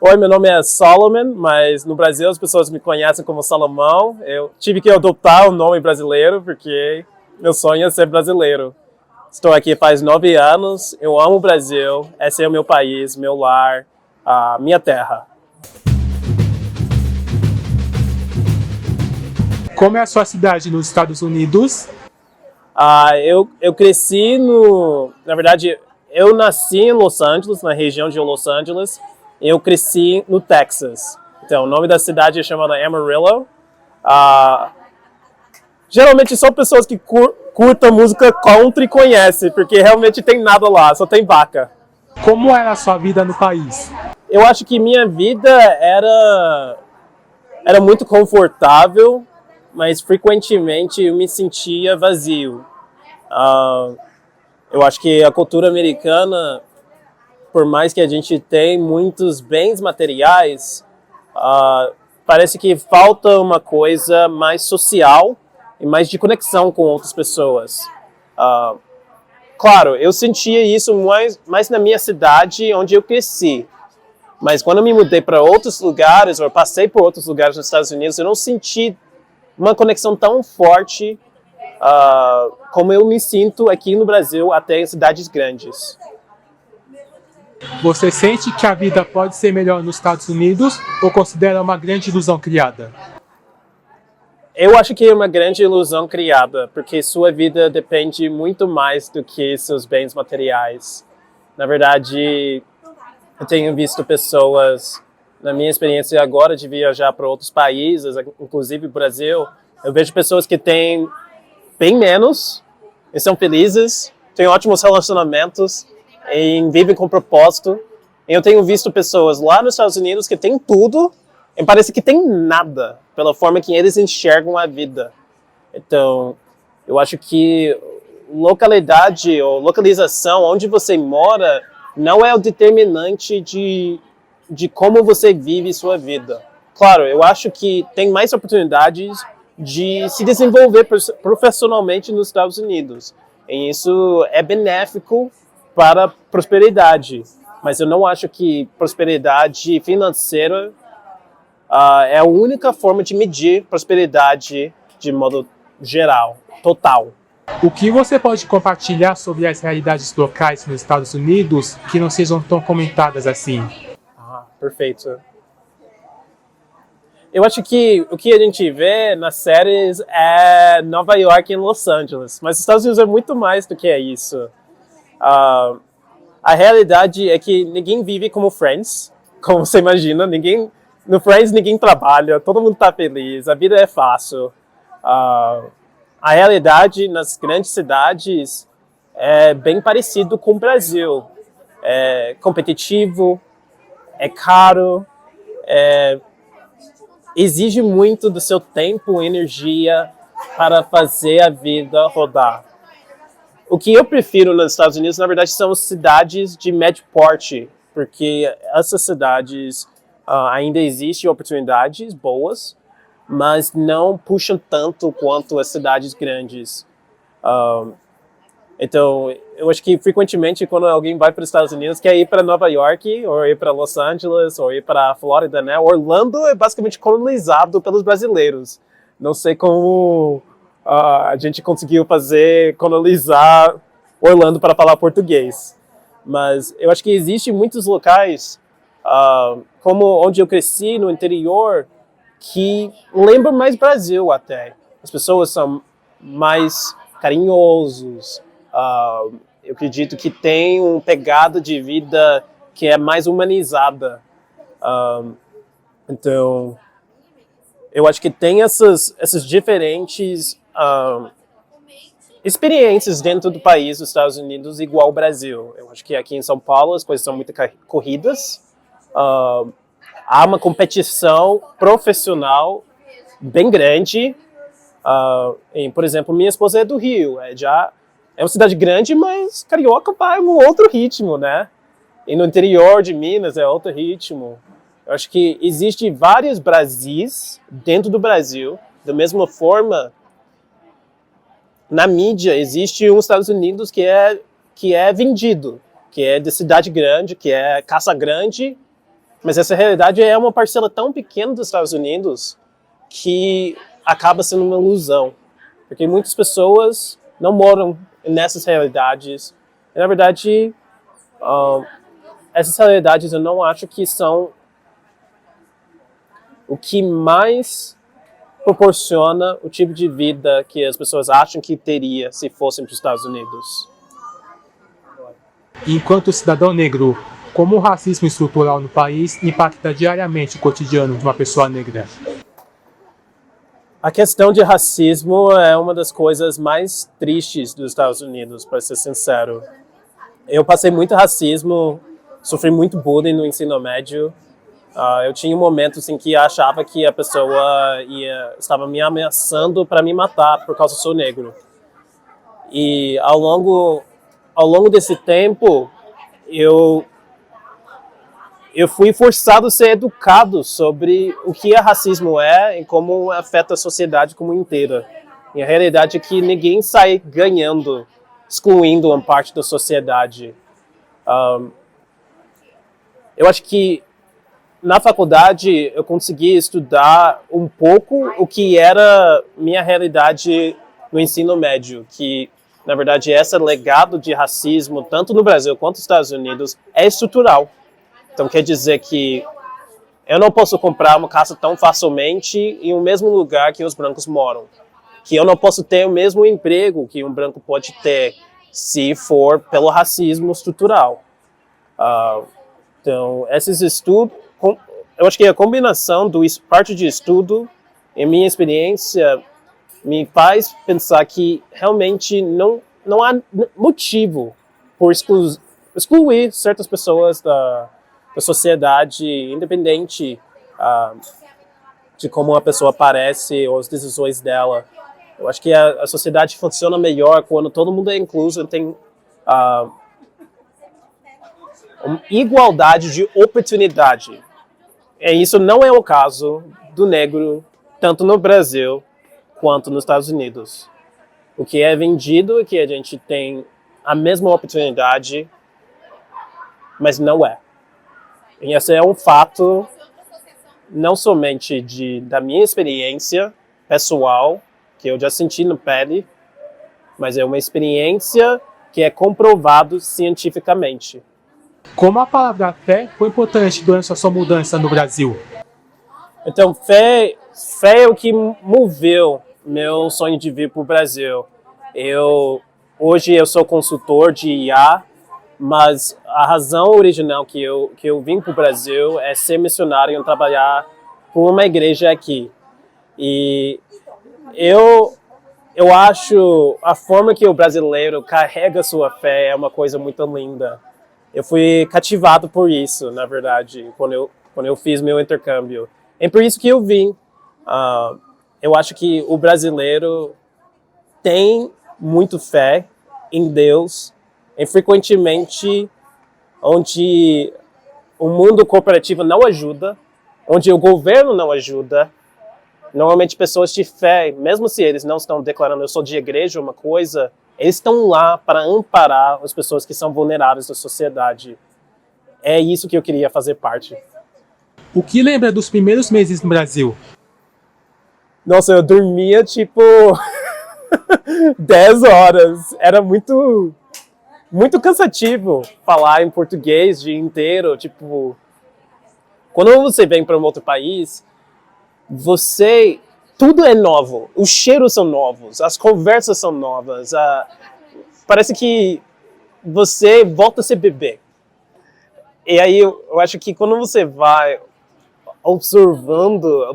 Oi, meu nome é Solomon, mas no Brasil as pessoas me conhecem como Salomão. Eu tive que adotar o nome brasileiro porque meu sonho é ser brasileiro. Estou aqui faz 9 anos, eu amo o Brasil, esse é o meu país, meu lar, a minha terra. Como é a sua cidade nos Estados Unidos? Eu cresci Na verdade, eu nasci em Los Angeles, na região de Los Angeles, e eu cresci no Texas. Então, o nome da cidade é chamada Amarillo. Ah, Geralmente só pessoas que curtam música country conhecem, porque realmente tem nada lá, só tem vaca. Como era a sua vida no país? Eu acho que minha vida era muito confortável, mas frequentemente eu me sentia vazio. Ah, eu acho que a cultura americana, por mais que a gente tenha muitos bens materiais, parece que falta uma coisa mais social e mais de conexão com outras pessoas. Claro, eu sentia isso mais na minha cidade, onde eu cresci. Mas quando eu me mudei para outros lugares, ou passei por outros lugares nos Estados Unidos, eu não senti uma conexão tão forte como eu me sinto aqui no Brasil, até em cidades grandes. Você sente que a vida pode ser melhor nos Estados Unidos ou considera uma grande ilusão criada? Eu acho que é uma grande ilusão criada, porque sua vida depende muito mais do que seus bens materiais. Na verdade, eu tenho visto pessoas, na minha experiência agora de viajar para outros países, inclusive o Brasil, eu vejo pessoas que têm bem menos e são felizes, têm ótimos relacionamentos e vivem com propósito. E eu tenho visto pessoas lá nos Estados Unidos que têm tudo e parece que tem nada, pela forma que eles enxergam a vida. Então, eu acho que localidade ou localização, onde você mora, não é o determinante de como você vive sua vida. Claro, eu acho que tem mais oportunidades de se desenvolver profissionalmente nos Estados Unidos. E isso é benéfico para a prosperidade. Mas eu não acho que prosperidade financeira é a única forma de medir prosperidade de modo geral, total. O que você pode compartilhar sobre as realidades locais nos Estados Unidos que não sejam tão comentadas assim? Perfeito. Eu acho que o que a gente vê nas séries é Nova York e Los Angeles, mas os Estados Unidos é muito mais do que isso. A realidade é que ninguém vive como Friends, como você imagina. No Friends ninguém trabalha, todo mundo está feliz, a vida é fácil. A realidade nas grandes cidades é bem parecido com o Brasil. É competitivo, é caro, exige muito do seu tempo e energia para fazer a vida rodar. O que eu prefiro nos Estados Unidos, na verdade, são cidades de médio porte, porque essas cidades ainda existem oportunidades boas, mas não puxam tanto quanto as cidades grandes. Então, eu acho que frequentemente quando alguém vai para os Estados Unidos, quer ir para Nova York, ou ir para Los Angeles, ou ir para a Flórida, né? Orlando é basicamente colonizado pelos brasileiros. Não sei como a gente conseguiu colonizar Orlando para falar português. Mas eu acho que existem muitos locais, como onde eu cresci, no interior, que lembram mais Brasil até. As pessoas são mais carinhosos. Eu acredito que tem uma pegada de vida que é mais humanizada. Então, eu acho que tem essas diferentes experiências dentro do país, dos Estados Unidos, igual ao Brasil. Eu acho que aqui em São Paulo as coisas são muito corridas. Há uma competição profissional bem grande. Por exemplo, minha esposa é do Rio. É uma cidade grande, mas Carioca vai um outro ritmo, né? E no interior de Minas é outro ritmo. Eu acho que existem vários Brasis dentro do Brasil. Da mesma forma, na mídia existe um Estados Unidos que é vendido, que é de cidade grande, que é Casa Grande, Mas essa realidade é uma parcela tão pequena dos Estados Unidos que acaba sendo uma ilusão. Porque muitas pessoas não moram nessas realidades. E, na verdade, essas realidades eu não acho que são o que mais proporciona o tipo de vida que as pessoas acham que teria se fossem para os Estados Unidos. Enquanto cidadão negro, como o racismo estrutural no país impacta diariamente o cotidiano de uma pessoa negra? A questão de racismo é uma das coisas mais tristes dos Estados Unidos, para ser sincero. Eu passei muito racismo, sofri muito bullying no ensino médio. Eu tinha momentos em que achava que a pessoa estava me ameaçando para me matar por causa que eu sou negro. E ao longo desse tempo, eu fui forçado a ser educado sobre o que racismo é e como afeta a sociedade como inteira. E a realidade é que ninguém sai ganhando, excluindo uma parte da sociedade. Eu acho que na faculdade eu consegui estudar um pouco o que era minha realidade no ensino médio, que na verdade esse legado de racismo, tanto no Brasil quanto nos Estados Unidos, é estrutural. Então quer dizer que eu não posso comprar uma casa tão facilmente em um mesmo lugar que os brancos moram. Que eu não posso ter o mesmo emprego que um branco pode ter se for pelo racismo estrutural. Então, esses estudos, eu acho que a combinação do parte de estudo e minha experiência me faz pensar que realmente não há motivo por excluir certas pessoas da sociedade, independente de como a pessoa parece ou as decisões dela. Eu acho que a sociedade funciona melhor quando todo mundo é incluso e tem uma igualdade de oportunidade. E isso não é o caso do negro, tanto no Brasil quanto nos Estados Unidos. O que é vendido é que a gente tem a mesma oportunidade, mas não é. E esse é um fato não somente da minha experiência pessoal, que eu já senti na pele, mas é uma experiência que é comprovado cientificamente. Como a palavra fé foi importante durante a sua mudança no Brasil? Então, fé é o que moveu meu sonho de vir para o Brasil. Hoje eu sou consultor de IA, mas a razão original que eu vim para o Brasil é ser missionário e trabalhar por uma igreja aqui. E eu acho a forma que o brasileiro carrega sua fé é uma coisa muito linda. Eu fui cativado por isso, na verdade, quando eu fiz meu intercâmbio. É por isso que eu vim. Eu acho que o brasileiro tem muito fé em Deus, e frequentemente onde o mundo corporativo não ajuda, onde o governo não ajuda, normalmente pessoas de fé, mesmo se eles não estão declarando eu sou de igreja ou uma coisa, eles estão lá para amparar as pessoas que são vulneráveis da sociedade. É isso que eu queria fazer parte. O que lembra dos primeiros meses no Brasil? Nossa, eu dormia tipo 10 horas. Era muito cansativo falar em português o dia inteiro. Tipo, quando você vem para um outro país, tudo é novo. Os cheiros são novos, as conversas são novas. Parece que você volta a ser bebê. E aí eu acho que quando você vai absorvendo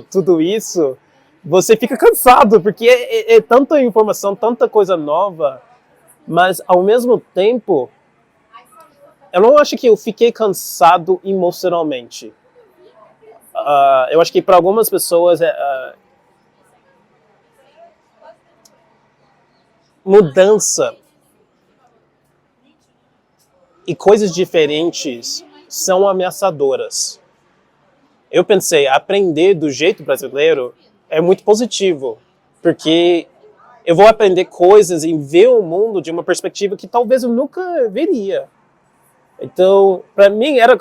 tudo isso, você fica cansado, porque é tanta informação, tanta coisa nova, mas ao mesmo tempo, eu não acho que eu fiquei cansado emocionalmente. Eu acho que para algumas pessoas mudança e coisas diferentes são ameaçadoras. Eu pensei, aprender do jeito brasileiro é muito positivo, porque eu vou aprender coisas e ver o mundo de uma perspectiva que talvez eu nunca veria. Então, para mim era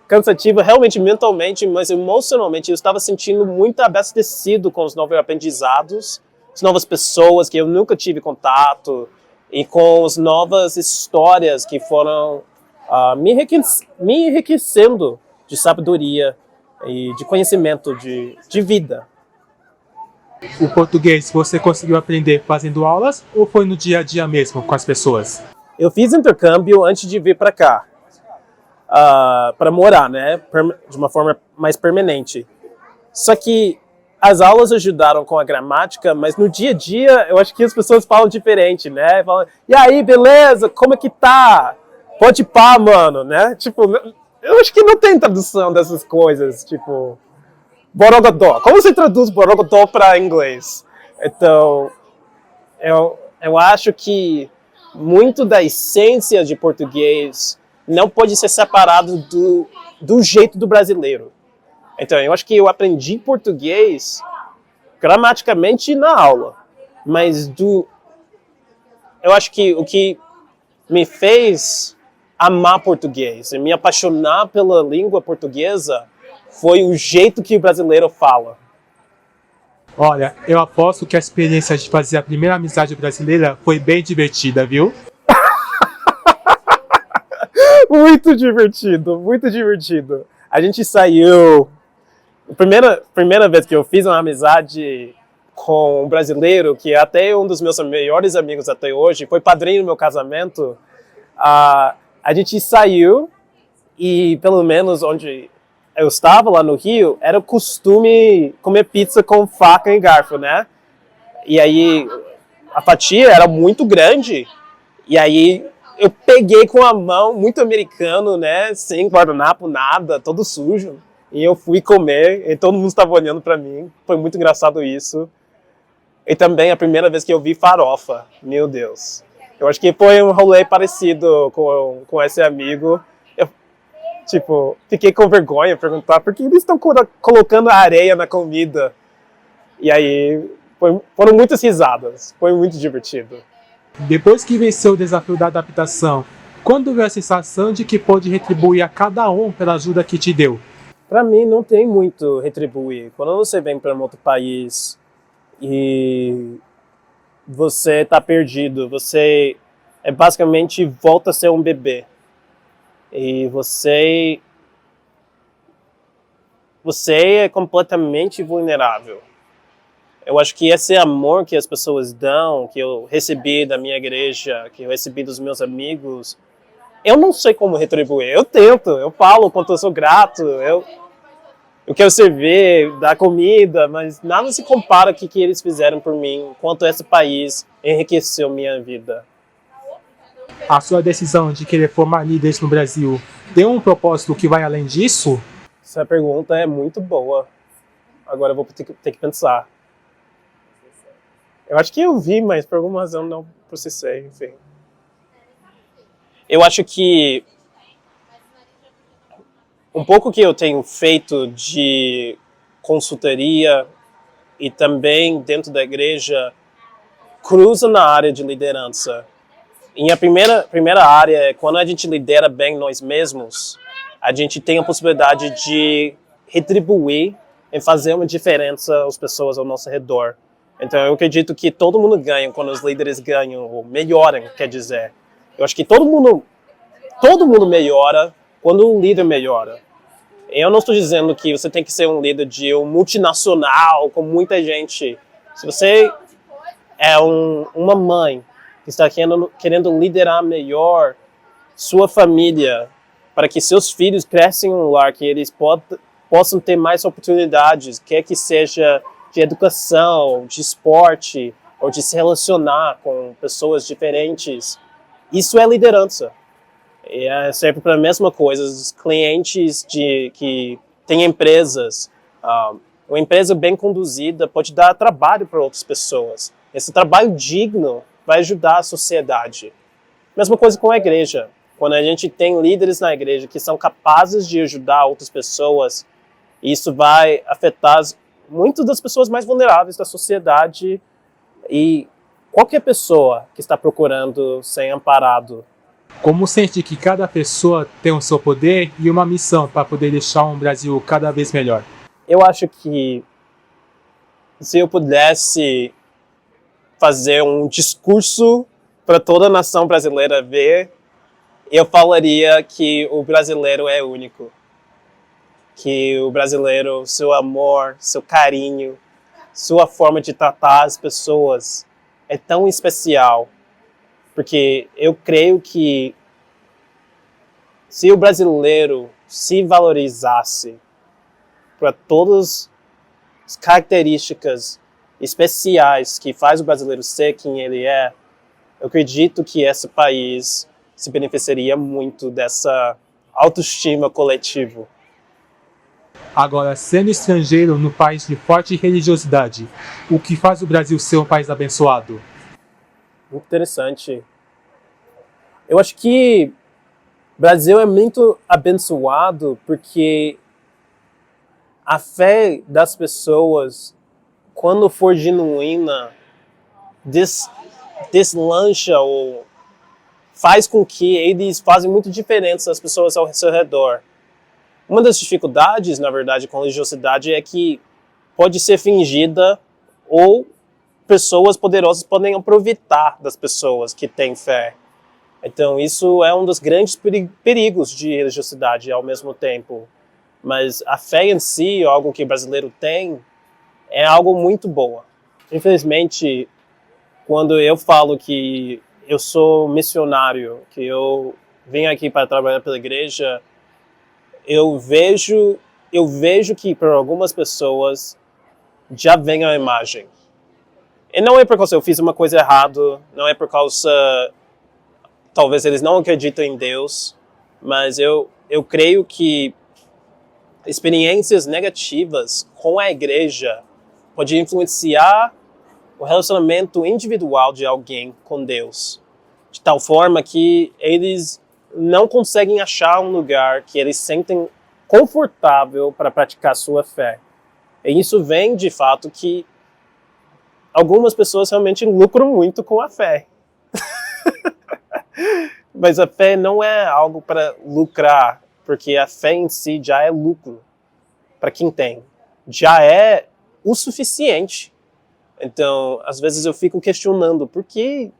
cansativo realmente mentalmente, mas emocionalmente eu estava sentindo muito abastecido com os novos aprendizados, as novas pessoas que eu nunca tive contato e com as novas histórias que foram me enriquecendo de sabedoria e de conhecimento de vida. O português você conseguiu aprender fazendo aulas ou foi no dia a dia mesmo com as pessoas? Eu fiz intercâmbio antes de vir para cá, para morar, né, de uma forma mais permanente. Só que as aulas ajudaram com a gramática, mas no dia a dia eu acho que as pessoas falam diferente, né? Falam, e aí, beleza? Como é que tá? Pode pá, mano, né? Tipo, eu acho que não tem tradução dessas coisas, tipo, borogodó. Como você traduz borogodó para inglês? Então, eu acho que muito da essência de português não pode ser separado do jeito do brasileiro. Então, eu acho que eu aprendi português gramaticamente na aula, mas eu acho que o que me fez amar português e me apaixonar pela língua portuguesa foi o jeito que o brasileiro fala. Olha, eu aposto que a experiência de fazer a primeira amizade brasileira foi bem divertida, viu? Muito divertido, muito divertido. A gente saiu. A primeira vez que eu fiz uma amizade com um brasileiro, que é até um dos meus melhores amigos até hoje, foi padrinho do meu casamento, a gente saiu e, pelo menos onde eu estava, lá no Rio, era o costume comer pizza com faca e garfo, né? E aí a fatia era muito grande, e aí eu peguei com a mão, muito americano, né? Sem guardanapo, nada, todo sujo. E eu fui comer, e todo mundo estava olhando para mim. Foi muito engraçado isso. E também a primeira vez que eu vi farofa. Meu Deus. Eu acho que foi um rolê parecido com esse amigo. Eu, tipo, fiquei com vergonha de perguntar por que eles estão colocando areia na comida. E aí, foram muitas risadas. Foi muito divertido. Depois que venceu o desafio da adaptação, quando veio a sensação de que pôde retribuir a cada um pela ajuda que te deu? Para mim, não tem muito retribuir. Quando você vem para um outro país e você está perdido, você basicamente volta a ser um bebê. E você é completamente vulnerável. Eu acho que esse amor que as pessoas dão, que eu recebi da minha igreja, que eu recebi dos meus amigos, eu não sei como retribuir. Eu tento, eu falo quanto eu sou grato, eu quero servir, dar comida, mas nada se compara com o que eles fizeram por mim, quanto esse país enriqueceu minha vida. A sua decisão de querer formar líderes no Brasil tem um propósito que vai além disso? Essa pergunta é muito boa. Agora eu vou ter que pensar. Eu acho que eu vi, mas por alguma razão não processei, enfim. Eu acho que um pouco que eu tenho feito de consultoria e também dentro da igreja cruza na área de liderança. E a primeira área é quando a gente lidera bem nós mesmos, a gente tem a possibilidade de retribuir e fazer uma diferença às pessoas ao nosso redor. Então eu acredito que todo mundo ganha quando os líderes ganham, ou melhoram, quer dizer. Eu acho que todo mundo melhora quando um líder melhora. Eu não estou dizendo que você tem que ser um líder de um multinacional com muita gente. Se você é uma mãe que está querendo liderar melhor sua família para que seus filhos cresçam em um lar, que eles possam ter mais oportunidades, quer que seja de educação, de esporte, ou de se relacionar com pessoas diferentes, isso é liderança. E é sempre para a mesma coisa, os clientes que têm empresas, uma empresa bem conduzida pode dar trabalho para outras pessoas. Esse trabalho digno vai ajudar a sociedade. Mesma coisa com a igreja. Quando a gente tem líderes na igreja que são capazes de ajudar outras pessoas, isso vai afetar muitas das pessoas mais vulneráveis da sociedade, e qualquer pessoa que está procurando ser amparado Como sente que cada pessoa tem o seu poder e uma missão para poder deixar um Brasil cada vez melhor? Eu acho que se eu pudesse fazer um discurso para toda a nação brasileira ver, eu falaria que o brasileiro é único. Que o brasileiro, seu amor, seu carinho, sua forma de tratar as pessoas é tão especial. Porque eu creio que se o brasileiro se valorizasse para todas as características especiais que faz o brasileiro ser quem ele é, eu acredito que esse país se beneficiaria muito dessa autoestima coletiva. Agora, sendo estrangeiro no país de forte religiosidade, o que faz o Brasil ser um país abençoado? Muito interessante. Eu acho que o Brasil é muito abençoado porque a fé das pessoas, quando for genuína, deslancha ou faz com que eles fazem muito diferença às pessoas ao seu redor. Uma das dificuldades, na verdade, com a religiosidade é que pode ser fingida ou pessoas poderosas podem aproveitar das pessoas que têm fé. Então, isso é um dos grandes perigos de religiosidade ao mesmo tempo. Mas a fé em si, algo que o brasileiro tem, é algo muito boa. Infelizmente, quando eu falo que eu sou missionário, que eu venho aqui para trabalhar pela igreja, eu vejo que para algumas pessoas já vem a imagem. E não é por causa eu fiz uma coisa errada, não é por causa talvez eles não acreditam em Deus, mas eu creio que experiências negativas com a igreja podem influenciar o relacionamento individual de alguém com Deus, de tal forma que eles não conseguem achar um lugar que eles sentem confortável para praticar sua fé. E isso vem, de fato, que algumas pessoas realmente lucram muito com a fé. Mas a fé não é algo para lucrar, porque a fé em si já é lucro para quem tem. Já é o suficiente. Então, às vezes eu fico questionando, por que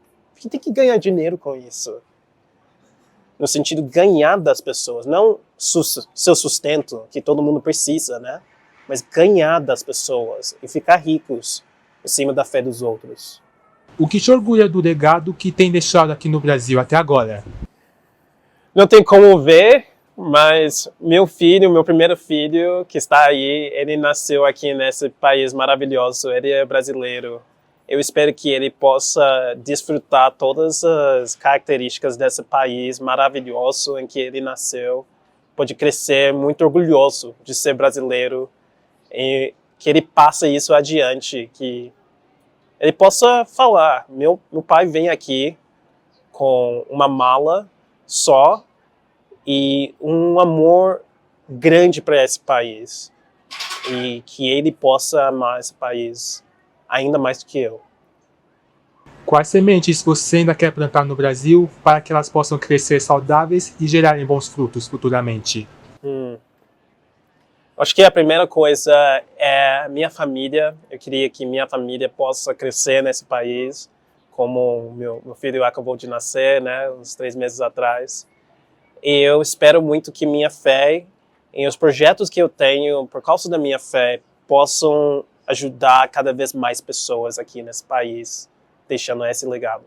tem que ganhar dinheiro com isso? No sentido de ganhar das pessoas, não seu sustento, que todo mundo precisa, né? Mas ganhar das pessoas e ficar ricos em cima da fé dos outros. O que te orgulha do legado que tem deixado aqui no Brasil até agora? Não tem como ver, mas meu primeiro filho, que está aí, ele nasceu aqui nesse país maravilhoso, ele é brasileiro. Eu espero que ele possa desfrutar todas as características desse país maravilhoso em que ele nasceu. Pode crescer muito orgulhoso de ser brasileiro e que ele passe isso adiante, que ele possa falar, meu pai vem aqui com uma mala só e um amor grande para esse país e que ele possa amar esse país ainda mais do que eu. Quais sementes você ainda quer plantar no Brasil para que elas possam crescer saudáveis e gerarem bons frutos futuramente? Acho que a primeira coisa é minha família. Eu queria que minha família possa crescer nesse país, como meu filho acabou de nascer, né, uns 3 meses atrás. E eu espero muito que minha fé e os projetos que eu tenho, por causa da minha fé, possam ajudar cada vez mais pessoas aqui nesse país, deixando esse legado.